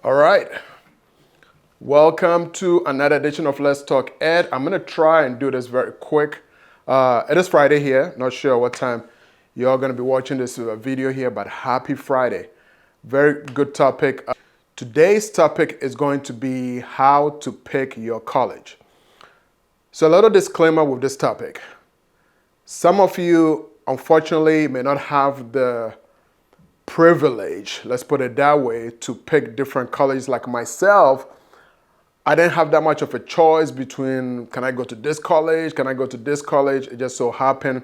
All right. Welcome to another edition of Let's Talk Ed. I'm going to try and do this very quick. It is Friday here. Not sure what time you're going to be watching this video here, but happy Friday. Very good topic. Today's topic is going to be how to pick your college. So a little disclaimer with this topic. Some of you, unfortunately, may not have the privilege, let's put it that way, to pick different colleges. Like myself, I didn't have that much of a choice between, can I go to this college? Can I go to this college? It just so happened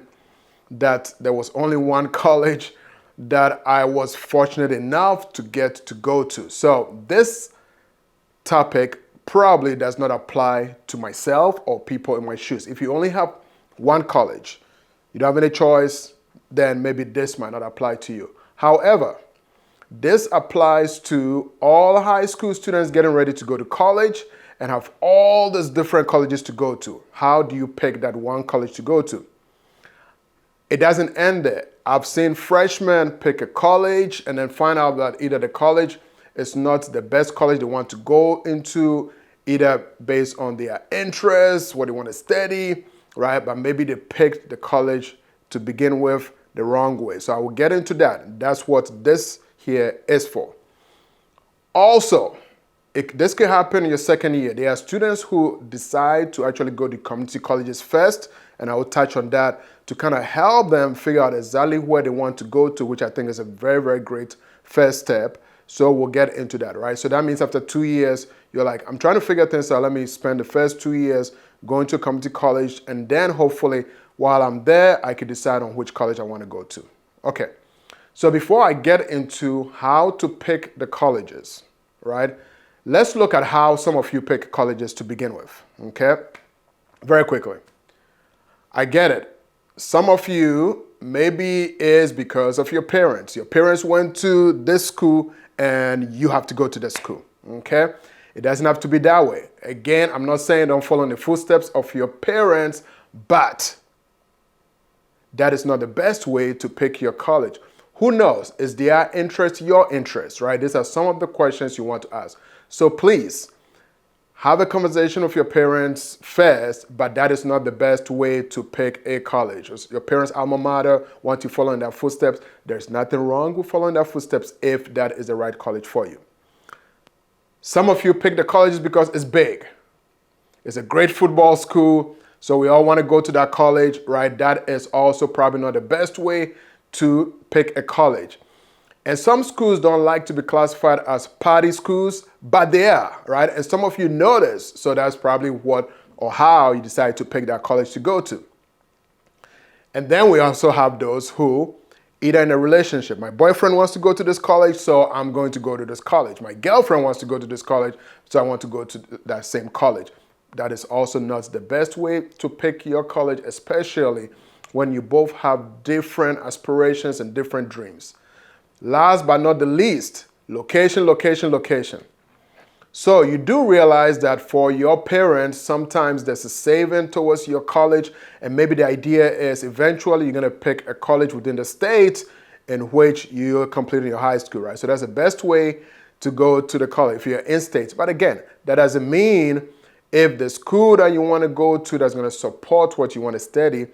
that there was only one college that I was fortunate enough to get to go to. So this topic probably does not apply to myself or people in my shoes. If you only have one college, you don't have any choice, then maybe this might not apply to you. However, this applies to all high school students getting ready to go to college and have all these different colleges to go to. How do you pick that one college to go to? It doesn't end there. I've seen freshmen pick a college and then find out that either the college is not the best college they want to go into, either based on their interests, what they want to study, right? But maybe they picked the college to begin with the wrong way. So I will get into that. That's what this here is for. Also, this could happen in your second year. There are students who decide to actually go to community colleges first, and I will touch on that to kind of help them figure out exactly where they want to go to, which I think is a very, very great first step. So we'll get into that, right? So that means after 2 years, you're like, I'm trying to figure things out. Let me spend the first 2 years going to a community college, and then hopefully while I'm there, I can decide on which college I want to go to. Okay, so before I get into how to pick the colleges, right, let's look at how some of you pick colleges to begin with, okay? Very quickly. I get it. Some of you, maybe is because of your parents. Your parents went to this school and you have to go to this school, okay? It doesn't have to be that way. Again, I'm not saying don't follow in the footsteps of your parents, but that is not the best way to pick your college. Who knows? Is their interest your interest, right? These are some of the questions you want to ask. So please, have a conversation with your parents first, but that is not the best way to pick a college. Your parents' alma mater want to follow in their footsteps. There's nothing wrong with following their footsteps if that is the right college for you. Some of you pick the colleges because it's big. It's a great football school, so we all want to go to that college, right? That is also probably not the best way to pick a college. And some schools don't like to be classified as party schools, but they are, right? And some of you know this, so that's probably what or how you decide to pick that college to go to. And then we also have those who, either in a relationship, my boyfriend wants to go to this college, so I'm going to go to this college. My girlfriend wants to go to this college, so I want to go to that same college. That is also not the best way to pick your college, especially when you both have different aspirations and different dreams. Last but not the least, location, location, location. So you do realize that for your parents, sometimes there's a saving towards your college, and maybe the idea is eventually you're going to pick a college within the state in which you're completing your high school, right? So that's the best way to go to the college if you're in state. But again, that doesn't mean if the school that you want to go to that's going to support what you want to study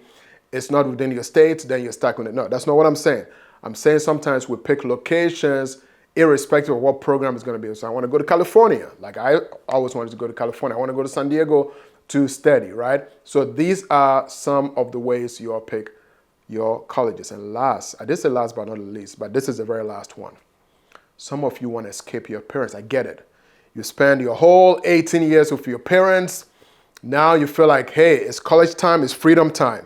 is not within your state, then you're stuck with it. No, that's not what I'm saying. I'm saying sometimes we pick locations irrespective of what program is going to be. So I want to go to California. Like I always wanted to go to California. I want to go to San Diego to study, right? So these are some of the ways you all pick your colleges. And last, I did say last but not the least, but this is the very last one. Some of you want to escape your parents. I get it. You spend your whole 18 years with your parents. Now you feel like, hey, it's college time, it's freedom time.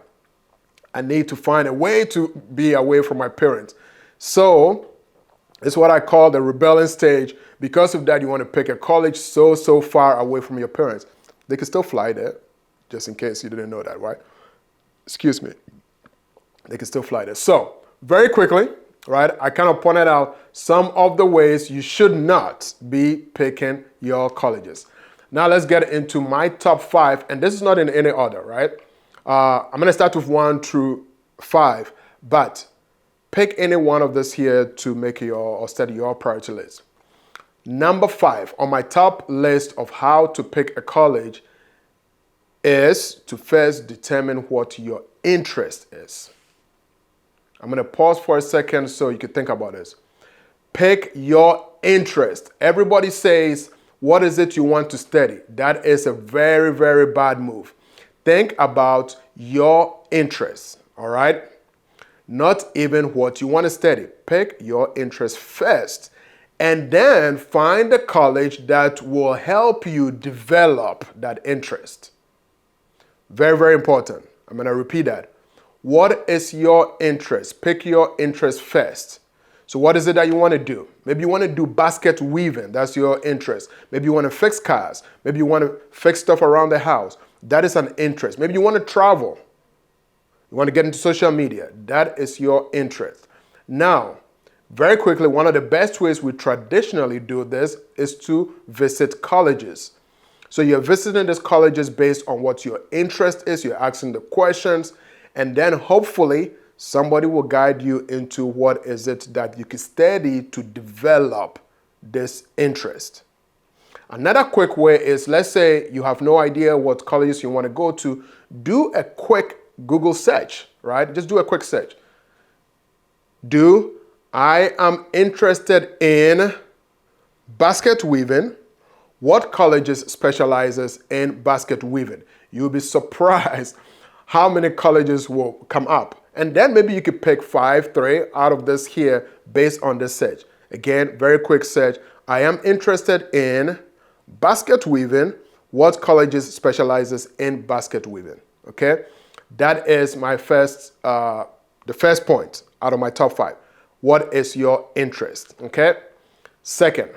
I need to find a way to be away from my parents. So it's what I call the rebellion stage. Because of that, you want to pick a college so far away from your parents. They can still fly there, just in case you didn't know that, right? Excuse me. They can still fly there. So very quickly, right, I kind of pointed out some of the ways you should not be picking your colleges. Now let's get into my top 5, and this is not in any order, right? I'm going to start with 1 through 5, but pick any one of this here to make your or study your priority list. Number 5 on my top list of how to pick a college is to first determine what your interest is. I'm going to pause for a second so you can think about this. Pick your interest. Everybody says, what is it you want to study? That is a very, very bad move. Think about your interests, all right? Not even what you want to study. Pick your interest first, and then find a college that will help you develop that interest. Very, very important. I'm going to repeat that. What is your interest? Pick your interest first. So what is it that you want to do? Maybe you want to do basket weaving. That's your interest. Maybe you want to fix cars. Maybe you want to fix stuff around the house. That is an interest. Maybe you want to travel. You want to get into social media. That is your interest. Now, very quickly, one of the best ways we traditionally do this is to visit colleges. So you're visiting these colleges based on what your interest is. You're asking the questions, and then hopefully somebody will guide you into what is it that you can study to develop this interest. Another quick way is, let's say you have no idea what colleges you want to go to, do a quick Google search, right? Just do a quick search. I am interested in basket weaving. What colleges specializes in basket weaving? You'll be surprised how many colleges will come up. And then maybe you could pick 3 out of this here based on this search. Again, very quick search. I am interested in basket weaving. What colleges specializes in basket weaving? Okay, that is my the first point out of my top 5. What is your interest? Okay. Second,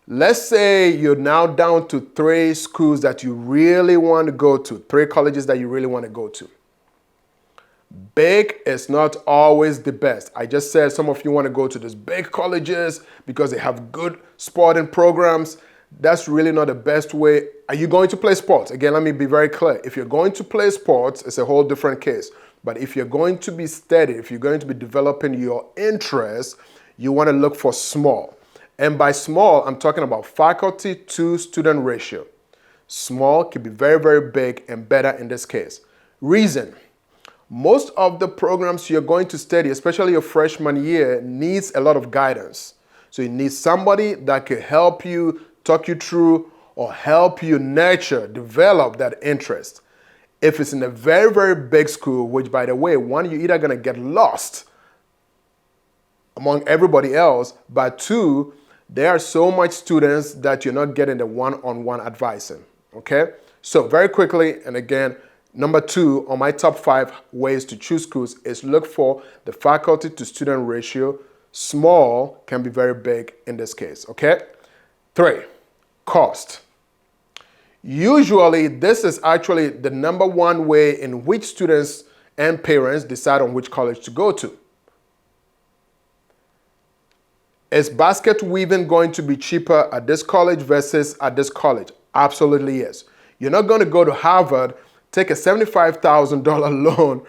let's say you're now down to 3 schools that you really want to go to, 3 colleges that you really want to go to. Big is not always the best. I just said some of you want to go to these big colleges because they have good sporting programs. That's really not the best way. Are you going to play sports? Again, let me be very clear. If you're going to play sports, it's a whole different case. But if you're going to be studying, if you're going to be developing your interest, you want to look for small. And by small, I'm talking about faculty to student ratio. Small can be very, very big and better in this case. Reason: most of the programs you're going to study, especially your freshman year, needs a lot of guidance. So you need somebody that can help you, talk you through, or help you nurture, develop that interest. If it's in a very, very big school, which by the way, one, you're either going to get lost among everybody else, but 2, there are so much students that you're not getting the one-on-one advising, okay? So very quickly, and again, number 2 on my top 5 ways to choose schools is look for the faculty to student ratio. Small can be very big in this case, okay? 3, cost. Usually, this is actually the number 1 way in which students and parents decide on which college to go to. Is basket weaving going to be cheaper at this college versus at this college? Absolutely yes. You're not going to go to Harvard, take a $75,000 loan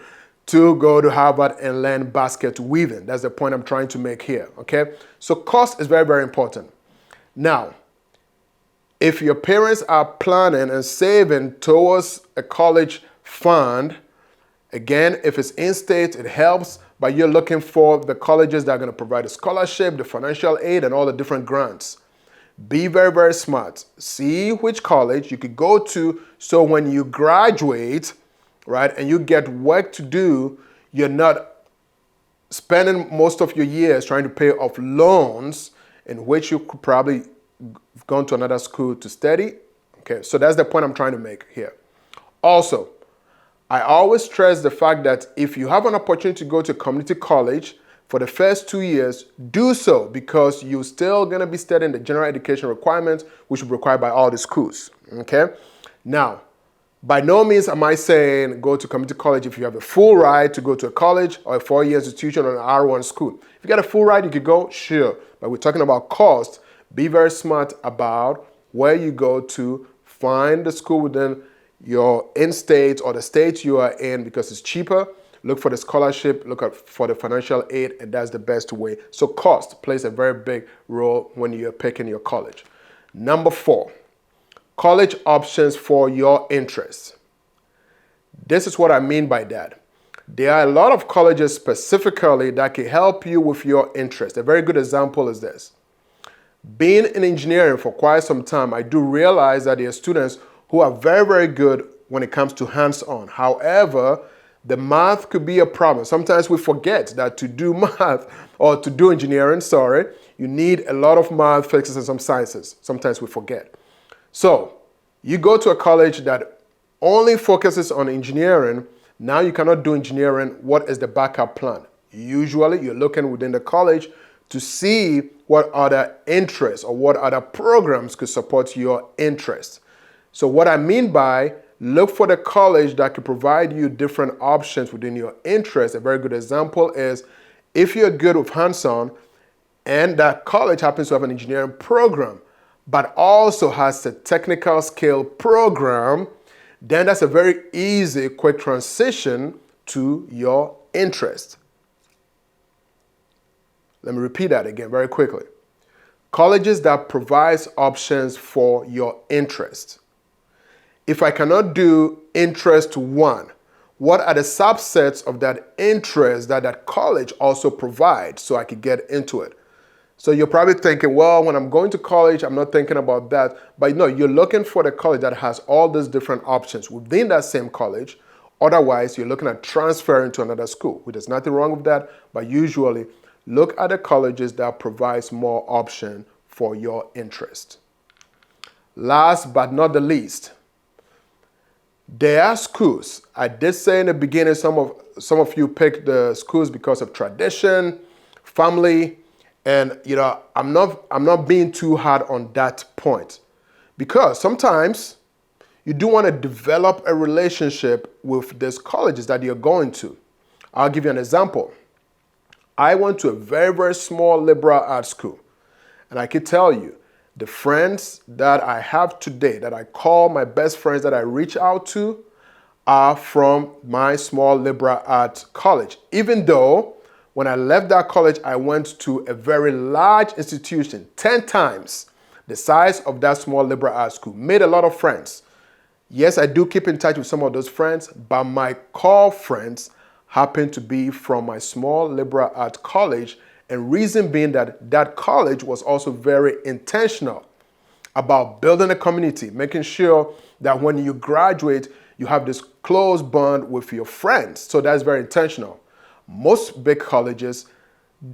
to go to Harvard and learn basket weaving. That's the point I'm trying to make here, okay? So cost is very, very important. Now, if your parents are planning and saving towards a college fund, again, if it's in-state, it helps, but you're looking for the colleges that are going to provide a scholarship, the financial aid, and all the different grants. Be very, very smart. See which college you could go to so when you graduate, right, and you get work to do, you're not spending most of your years trying to pay off loans in which you could probably gone to another school to study. Okay, so that's the point I'm trying to make here. Also, I always stress the fact that if you have an opportunity to go to community college for the first 2 years, do so because you're still going to be studying the general education requirements, which are required by all the schools. Okay, now, by no means am I saying go to community college if you have a full ride to go to a college or a 4-year institution or an R1 school. If you got a full ride, you could go, sure. But we're talking about cost. Be very smart about where you go to find the school within your in-state or the state you are in because it's cheaper. look for the scholarship, for the financial aid, and that's the best way. So cost plays a very big role when you're picking your college. Number 4, college options for your interests. This is what I mean by that. There are a lot of colleges specifically that can help you with your interest. A very good example is this. Being in engineering for quite some time, I do realize that there are students who are very, very good when it comes to hands-on. However, the math could be a problem. Sometimes we forget that to do math, or to do engineering, you need a lot of math, physics, and some sciences. Sometimes we forget. So you go to a college that only focuses on engineering. Now you cannot do engineering. What is the backup plan? Usually you're looking within the college to see what other interests or what other programs could support your interests. So what I mean by look for the college that can provide you different options within your interests. A very good example is if you're good with hands-on and that college happens to have an engineering program, but also has a technical skill program, then that's a very easy, quick transition to your interest. Let me repeat that again very quickly. Colleges that provides options for your interest. If I cannot do interest 1, what are the subsets of that interest that college also provides so I could get into it? So you're probably thinking, well, when I'm going to college, I'm not thinking about that. But no, you're looking for the college that has all these different options within that same college. Otherwise, you're looking at transferring to another school, which is nothing wrong with that. But usually, look at the colleges that provides more option for your interest. Last but not the least, there are schools. I did say in the beginning, some of you pick the schools because of tradition, family, and I'm not being too hard on that point, because sometimes you do want to develop a relationship with these colleges that you're going to. I'll give you an example. I went to a very, very small liberal arts school, and I can tell you, the friends that I have today, that I call my best friends, that I reach out to, are from my small liberal arts college. Even though when I left that college, I went to a very large institution, 10 times the size of that small liberal arts school. Made a lot of friends. Yes, I do keep in touch with some of those friends, but my core friends happen to be from my small liberal arts college. And reason being that college was also very intentional about building a community, making sure that when you graduate, you have this close bond with your friends. So that's very intentional. Most big colleges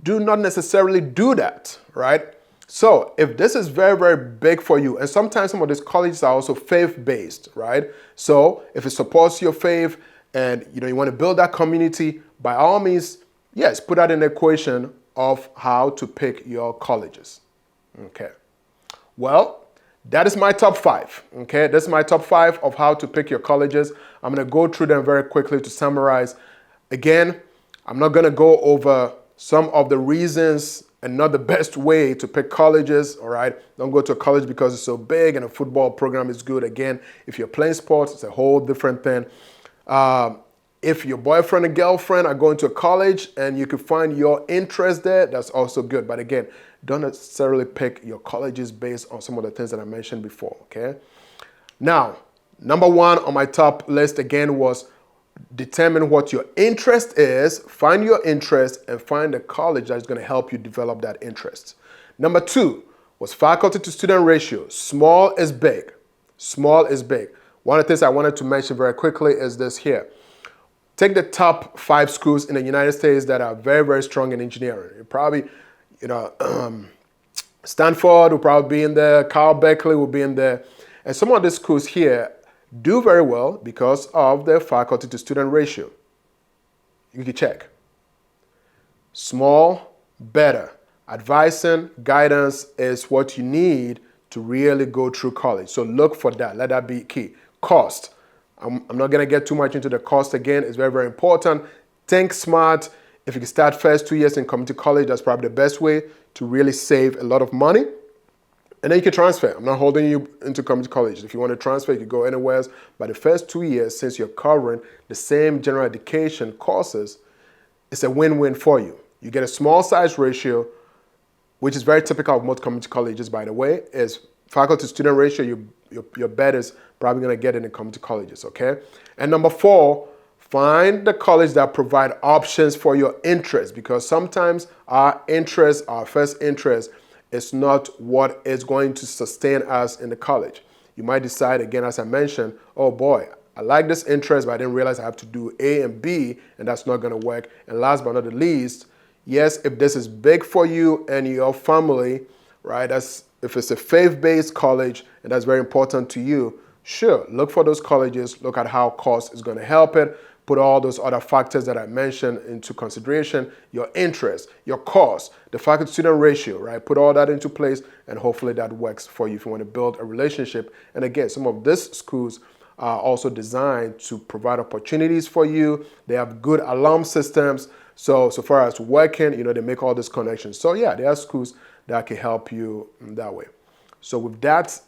do not necessarily do that, right? So if this is very, very big for you, and sometimes some of these colleges are also faith-based, right? So if it supports your faith and you want to build that community, by all means, yes, put that in the equation of how to pick your colleges. Okay. Well, that is my top 5. Okay, this is my top 5 of how to pick your colleges. I'm going to go through them very quickly to summarize. Again, I'm not going to go over some of the reasons and not the best way to pick colleges. All right, don't go to a college because it's so big and a football program is good. Again, if you're playing sports, it's a whole different thing. If your boyfriend and girlfriend are going to a college and you can find your interest there, that's also good. But again, don't necessarily pick your colleges based on some of the things that I mentioned before, okay? Now, number 1 on my top list again was determine what your interest is, find your interest, and find a college that's going to help you develop that interest. Number 2 was faculty to student ratio. Small is big. Small is big. One of the things I wanted to mention very quickly is this here. Take the top 5 schools in the United States that are very, very strong in engineering. You probably, Stanford will probably be in there, Carl Berkeley will be in there. And some of these schools here do very well because of their faculty to student ratio. You can check. Small, better. Advising, guidance is what you need to really go through college. So look for that. Let that be key. Cost. I'm not going to get too much into the cost again. It's very, very important. Think smart. If you can start first 2 years in community college, that's probably the best way to really save a lot of money. And then you can transfer. I'm not holding you into community college. If you want to transfer, you can go anywhere else. But the first 2 years, since you're covering the same general education courses, it's a win-win for you. You get a small size ratio, which is very typical of most community colleges, by the way, is faculty-student ratio. Your bet is probably going to get in community colleges, okay? And number 4, find the college that provide options for your interest, because sometimes our first interest, is not what is going to sustain us in the college. You might decide, again, as I mentioned, oh boy, I like this interest, but I didn't realize I have to do A and B, and that's not going to work. And last but not the least, yes, if this is big for you and your family, right, if it's a faith-based college and that's very important to you, sure, look for those colleges, look at how cost is going to help it, put all those other factors that I mentioned into consideration, your interest, your cost, the faculty-student ratio, right? Put all that into place, and hopefully that works for you if you want to build a relationship. And again, some of these schools are also designed to provide opportunities for you. They have good alarm systems. So far as working, they make all these connections. So yeah, there are schools that can help you in that way. So with that,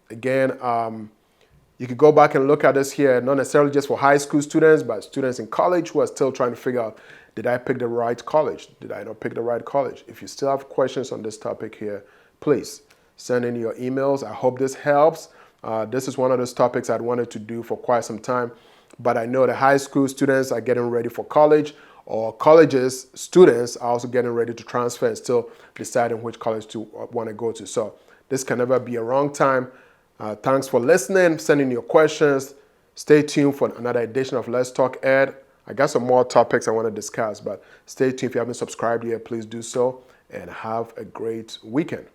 again, you could go back and look at this here, not necessarily just for high school students, but students in college who are still trying to figure out, did I pick the right college? Did I not pick the right college? If you still have questions on this topic here, please send in your emails. I hope this helps. This is one of those topics I'd wanted to do for quite some time, but I know the high school students are getting ready for college, or colleges students are also getting ready to transfer and still deciding which college to want to go to. So this can never be a wrong time. Thanks for listening, sending your questions. Stay tuned for another edition of Let's Talk Ed. I got some more topics I want to discuss, but stay tuned. If you haven't subscribed yet, please do so, and have a great weekend.